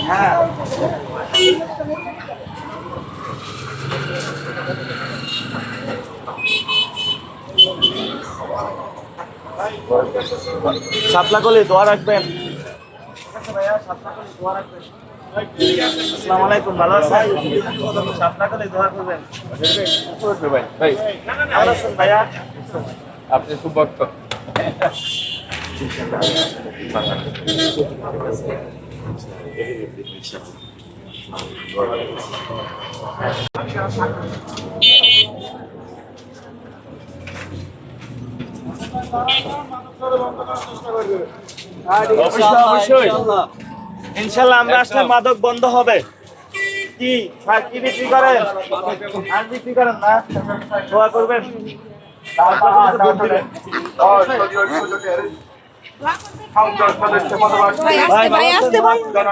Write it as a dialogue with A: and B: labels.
A: হ্যাঁ শাপলা কলি দোয়া রাখবেন। আসসালামু আলাইকুম, ভালো আছেন? শাপলা কলি দোয়া করবেন। ভালো আছেন ভাইয়া?
B: আপনি খুব ভক্ত।
A: অবশ্যই ইনশাল্লাহ আমরা আসলে মাদক বন্ধ হবে। কি কি বিক্রি করেন? আর বিক্রি করেন না? দোয়া করবেন।
C: ভাই আসতে ভাই